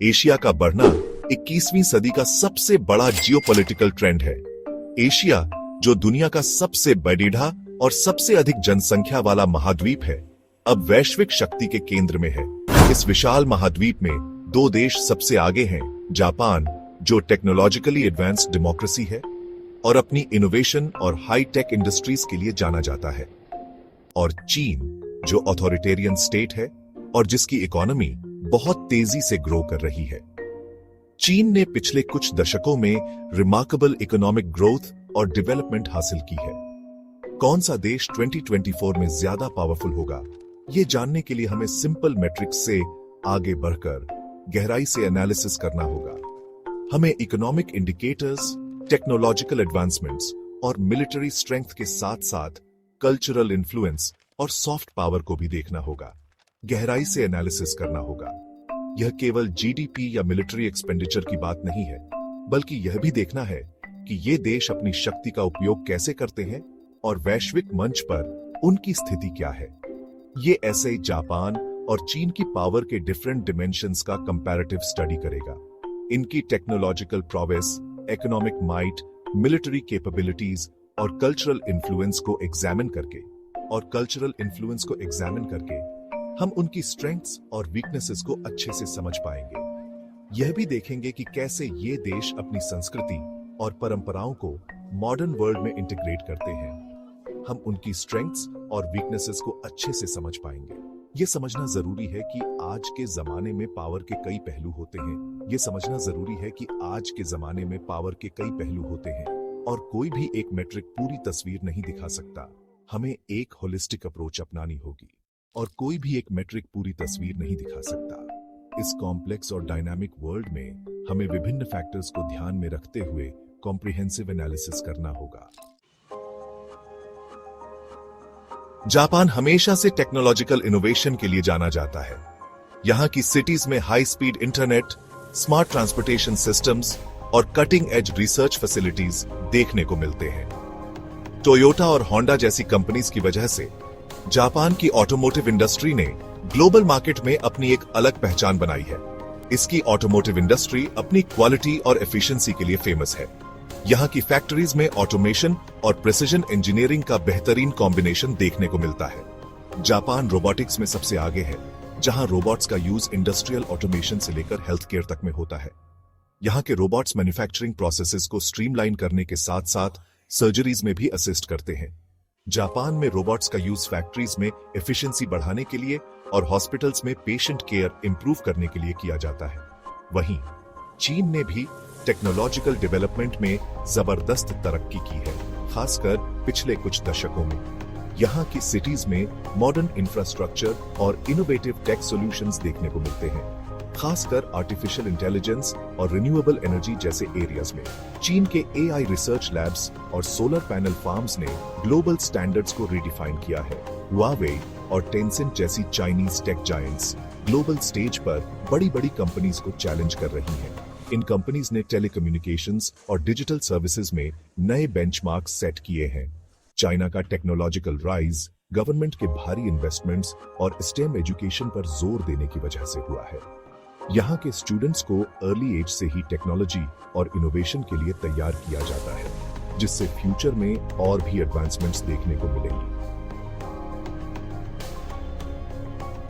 Asia का बढ़ना 21वीं सदी का सबसे बड़ा जियोपॉलिटिकल ट्रेंड है। एशिया, जो दुनिया का सबसे बड़ा और सबसे अधिक जनसंख्या वाला महाद्वीप है, अब वैश्विक शक्ति के केंद्र में है। इस विशाल महाद्वीप में दो देश सबसे आगे हैं, जापान, जो टेक्नोलॉजिकली एडवांस्ड डेमोक्रेसी है और अपनी इनोवेशन और हाई टेक इंडस्ट्रीज के लिए जाना जाता है, और चीन, जो ऑथोरिटेरियन स्टेट है और जिसकी इकोनॉमी बहुत तेजी से ग्रो कर रही है। चीन ने पिछले कुछ दशकों में रिमार्केबल इकोनॉमिक ग्रोथ और डेवलपमेंट हासिल की है। कौन सा देश 2024 में ज्यादा पावरफुल होगा, ये जानने के लिए हमें सिंपल मैट्रिक्स से आगे बढ़कर गहराई से एनालिसिस करना होगा। हमें इकोनॉमिक इंडिकेटर्स, टेक्नोलॉजिकल एडवांसमेंट्स और मिलिट्री स्ट्रेंथ के साथ साथ कल्चरल इन्फ्लुएंस और सॉफ्ट पावर को भी देखना होगा, गहराई से एनालिसिस करना होगा। यह केवल जीडीपी या मिलिट्री एक्सपेंडिचर की बात नहीं है, बल्कि यह भी देखना है कि ये देश अपनी शक्ति का उपयोग कैसे करते हैं और वैश्विक मंच पर उनकी स्थिति क्या है। ये ऐसे जापान और चीन की पावर के डिफरेंट डिमेंशंस का कंपैरेटिव स्टडी करेगा। इनकी technological progress, economic might, military capabilities और कल्चरल इन्फ्लुएंस को एग्जामिन करके हम उनकी स्ट्रेंथ्स और वीकनेसेस को अच्छे से समझ पाएंगे। यह भी देखेंगे कि कैसे ये देश अपनी संस्कृति और परंपराओं को मॉडर्न वर्ल्ड में इंटीग्रेट करते हैं। हम उनकी स्ट्रेंथ्स और वीकनेसेस को अच्छे से समझ पाएंगे। यह समझना जरूरी है कि आज के जमाने में पावर के कई पहलू होते हैं और कोई भी एक मैट्रिक पूरी तस्वीर नहीं दिखा सकता। हमें एक होलिस्टिक अप्रोच अपनानी होगी और कोई भी एक मैट्रिक पूरी तस्वीर नहीं दिखा सकता। इस कॉम्प्लेक्स और डायनामिक वर्ल्ड में हमें विभिन्न फैक्टर्स को ध्यान में रखते हुए कॉम्प्रिहेंसिव एनालिसिस करना होगा। जापान हमेशा से टेक्नोलॉजिकल इनोवेशन के लिए जाना जाता है। यहाँ की सिटीज में high speed internet, smart transportation systems और कटिंग एज रिसर्च फैसिलिटीज देखने को मिलते हैं। टोयोटा और होंडा जैसी कंपनीज की वजह से जापान की ऑटोमोटिव इंडस्ट्री ने ग्लोबल मार्केट में अपनी एक अलग पहचान बनाई है। इसकी ऑटोमोटिव इंडस्ट्री अपनी क्वालिटी और एफिशिएंसी के लिए फेमस है। यहाँ की फैक्ट्रीज में ऑटोमेशन और प्रिसिजन इंजीनियरिंग का बेहतरीन कॉम्बिनेशन देखने को मिलता है। जापान रोबोटिक्स में सबसे आगे है, जहाँ रोबोट्स का यूज इंडस्ट्रियल ऑटोमेशन से लेकर हेल्थ केयर तक में होता है। यहाँ के रोबोट्स मैन्युफैक्चरिंग प्रोसेसेस को स्ट्रीमलाइन करने के साथ साथ सर्जरीज में भी असिस्ट करते हैं। जापान में रोबोट्स का यूज फैक्ट्रीज में एफिशिएंसी बढ़ाने के लिए और हॉस्पिटल्स में पेशेंट केयर इंप्रूव करने के लिए किया जाता है। वहीं चीन ने भी टेक्नोलॉजिकल डेवलपमेंट में जबरदस्त तरक्की की है, खासकर पिछले कुछ दशकों में। यहाँ की सिटीज में मॉडर्न इंफ्रास्ट्रक्चर और इनोवेटिव टेक सॉल्यूशंस देखने को मिलते हैं, खासकर आर्टिफिशियल इंटेलिजेंस और रिन्यूएबल एनर्जी जैसे एरियाज में। चीन के एआई रिसर्च लैब्स और सोलर पैनल फार्म्स ने ग्लोबल स्टैंडर्ड्स को रिडिफाइन किया है। हुआवे और टेंसेंट जैसी Chinese tech giants global stage पर बड़ी बड़ी कंपनीज को चैलेंज कर रही हैं। इन कंपनीज ने टेलीकम्युनिकेशंस और डिजिटल सर्विसेज में नए बेंचमार्क्स सेट किए हैं। चाइना का टेक्नोलॉजिकल राइज गवर्नमेंट के भारी इन्वेस्टमेंट्स और स्टेम एजुकेशन पर जोर देने की वजह से हुआ है। यहाँ के स्टूडेंट्स को अर्ली एज से ही टेक्नोलॉजी और इनोवेशन के लिए तैयार किया जाता है, जिससे फ्यूचर में और भी एडवांसमेंट्स देखने को मिलेंगी।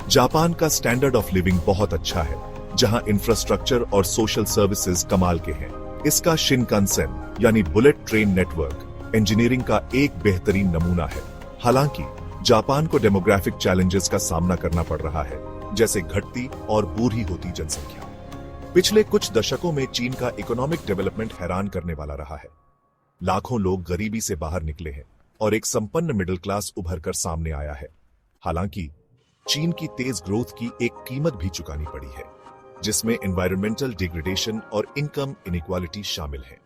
जापान का स्टैंडर्ड ऑफ लिविंग बहुत अच्छा है, जहां इंफ्रास्ट्रक्चर और सोशल सर्विसेज कमाल के हैं। इसका शिनकानसेन यानी बुलेट ट्रेन नेटवर्क इंजीनियरिंग का एक बेहतरीन नमूना है। हालांकि जापान को डेमोग्राफिक चैलेंजेस का सामना करना पड़ रहा है, जैसे घटती और बूढ़ी होती जनसंख्या। पिछले कुछ दशकों में चीन का इकोनॉमिक डेवलपमेंट हैरान करने वाला रहा है। लाखों लोग गरीबी से बाहर निकले हैं और एक संपन्न मिडिल क्लास उभर कर सामने आया है। हालांकि चीन की तेज ग्रोथ की एक कीमत भी चुकानी पड़ी है, जिसमें एनवायरमेंटल डिग्रेडेशन और इनकम इनइक्वालिटी शामिल है।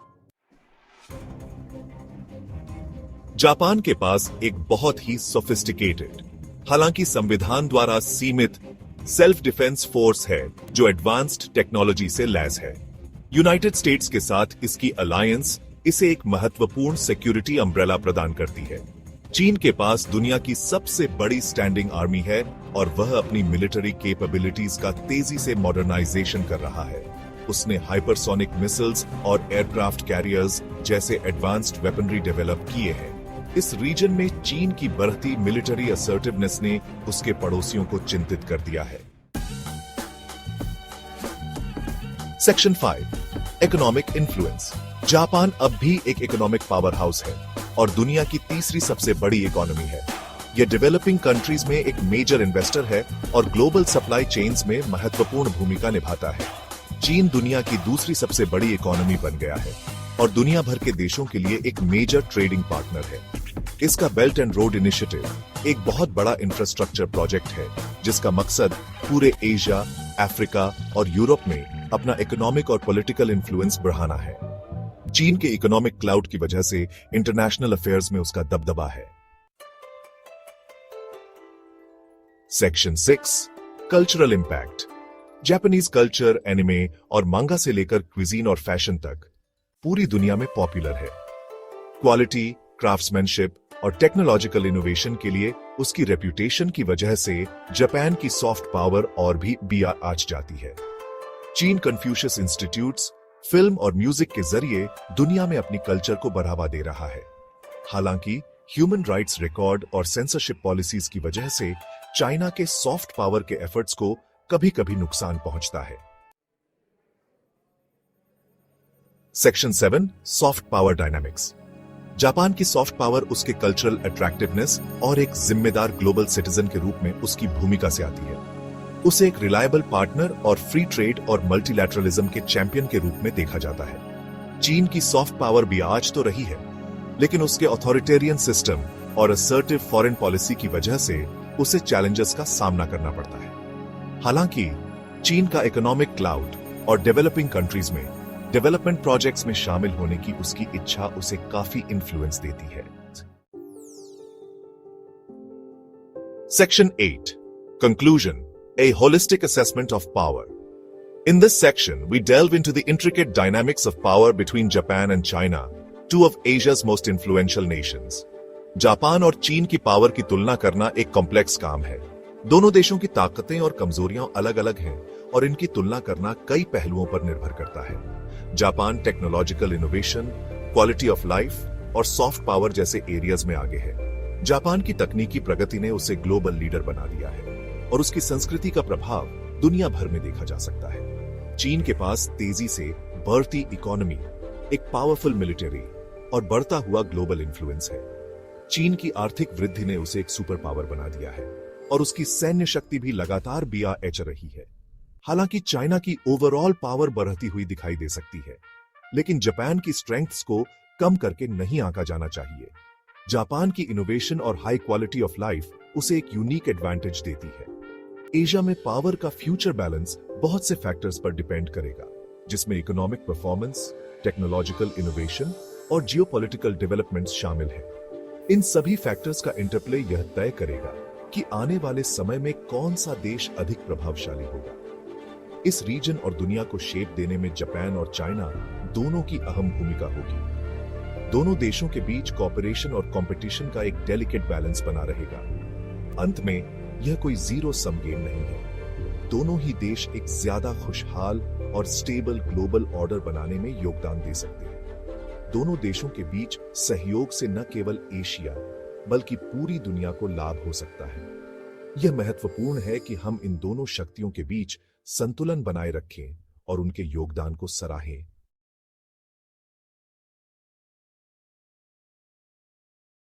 जापान के पास एक बहुत ही सोफिस्टिकेटेड, हालांकि संविधान द्वारा सीमित सेल्फ डिफेंस फोर्स है, जो एडवांस्ड टेक्नोलॉजी से लैस है। यूनाइटेड स्टेट्स के साथ इसकी अलायंस इसे एक महत्वपूर्ण सिक्योरिटी अम्ब्रेला प्रदान करती है। चीन के पास दुनिया की सबसे बड़ी स्टैंडिंग आर्मी है और वह अपनी मिलिट्री कैपेबिलिटीज का तेजी से मॉडर्नाइजेशन कर रहा है। उसने हाइपरसोनिक मिसाइल्स और एयरक्राफ्ट कैरियर्स जैसे एडवांस्ड वेपनरी डेवलप किए हैं। इस रीजन में चीन की बढ़ती मिलिट्री असर्टिवनेस ने उसके पड़ोसियों को चिंतित कर दिया है। Section 5 economic influence. जापान अब भी एक इकोनॉमिक पावर हाउस है और दुनिया की तीसरी सबसे बड़ी इकोनॉमी है। यह डेवलपिंग कंट्रीज में एक मेजर इन्वेस्टर है और ग्लोबल सप्लाई चेन्स में महत्वपूर्ण भूमिका निभाता है। चीन दुनिया की दूसरी सबसे बड़ी इकोनॉमी बन गया है और दुनिया भर के देशों के लिए एक मेजर ट्रेडिंग पार्टनर है। इसका बेल्ट एंड रोड इनिशिएटिव एक बहुत बड़ा इंफ्रास्ट्रक्चर प्रोजेक्ट है जिसका मकसद पूरे एशिया, अफ्रीका और यूरोप में अपना इकोनॉमिक और पॉलिटिकल इन्फ्लुएंस बढ़ाना है। चीन के इकोनॉमिक क्लाउड की वजह से इंटरनेशनल अफेयर्स में उसका दबदबा है। Section 6 cultural impact. Japanese culture anime और मांगा से लेकर क्विजीन और फैशन तक पूरी दुनिया में पॉपुलर है। क्वालिटी, क्राफ्ट्समैनशिप और टेक्नोलॉजिकल इनोवेशन के लिए उसकी रेप्यूटेशन की वजह से जापान की सॉफ्ट पावर और भी आज जाती है। चीन कन्फ्यूशियस इंस्टीट्यूट्स, फिल्म और म्यूजिक के जरिए दुनिया में अपनी कल्चर को बढ़ावा दे रहा है। हालांकि ह्यूमन राइट्स रिकॉर्ड और सेंसरशिप पॉलिसीज की वजह से चाइना के सॉफ्ट पावर के एफर्ट्स को कभी-कभी नुकसान पहुंचता है। Section 7 soft power dynamics. Japan की सॉफ्ट पावर उसके कल्चरल अट्रैक्टिवनेस और एक जिम्मेदार ग्लोबल सिटीजन के रूप में उसकी भूमिका से आती है। उसे एक रिलायबल पार्टनर और फ्री ट्रेड और मल्टीलैटरलिज्म के चैंपियन के रूप में देखा जाता है। चीन की सॉफ्ट पावर भी आज तो रही है, लेकिन उसके ऑथोरिटेरियन सिस्टम और असर्टिव फॉरेन पॉलिसी की वजह से उसे चैलेंजेस का सामना करना पड़ता है। हालांकि चीन का इकोनॉमिक क्लाउड और डेवलपिंग कंट्रीज में डेवलपमेंट प्रोजेक्ट्स में शामिल होने की उसकी इच्छा उसे काफी इन्फ्लुएंस देती है। Section 8 conclusion, a holistic assessment of power. In this section, we delve into the intricate dynamics of power between Japan and China, two of Asia's most influential nations. Japan और चीन की पावर की तुलना करना एक complex काम है। दोनों देशों की ताकतें और कमजोरियां अलग-अलग हैं और इनकी तुलना करना कई पहलुओं पर निर्भर करता है। Japan technological innovation, quality of life और सॉफ्ट पावर जैसे एरियाज में आगे है। जापान की तकनीकी प्रगति ने उसे ग्लोबल लीडर बना दिया है और उसकी संस्कृति का प्रभाव दुनिया भर में देखा जा सकता है। चीन के पास तेजी से बढ़ती इकोनॉमी, एक पावरफुल मिलिट्री और बढ़ता हुआ ग्लोबल इन्फ्लुएंस है। चीन की आर्थिक वृद्धि ने उसे एक सुपर पावर बना दिया है और उसकी सैन्य शक्ति भी लगातार बढ़ रही है। हालांकि चाइना की ओवरऑल पावर बढ़ती हुई दिखाई दे सकती है, लेकिन जापान की स्ट्रेंथ्स को कम करके नहीं आंका जाना चाहिए। जापान की इनोवेशन और हाई क्वालिटी ऑफ लाइफ उसे एक यूनिक एडवांटेज देती है। एशिया में पावर का फ्यूचर बैलेंस बहुत से फैक्टर्स पर डिपेंड करेगा, जिसमें इकोनॉमिक परफॉर्मेंस, टेक्नोलॉजिकल इनोवेशन और जियोपॉलिटिकल डेवलपमेंट्स शामिल हैं। इन सभी फैक्टर्स का इंटरप्ले यह तय करेगा कि आने वाले समय में कौन सा देश अधिक प्रभावशाली होगा। इस रीजन और दुनिया को शेप देने में जापान और चाइना दोनों की अहम भूमिका होगी। दोनों देशों के बीच कोऑपरेशन और कंपटीशन का एक डेलिकेट बैलेंस बना रहेगा। अंत में यह कोई जीरो सम गेम नहीं है। दोनों ही देश एक ज्यादा खुशहाल और स्टेबल ग्लोबल ऑर्डर बनाने में योगदान दे सकते हैं। दोनों देशों के बीच सहयोग से न केवल एशिया बल्कि पूरी दुनिया को लाभ हो सकता है। यह महत्वपूर्ण है कि हम इन दोनों शक्तियों के बीच संतुलन बनाए रखें और उनके योगदान को सराहें।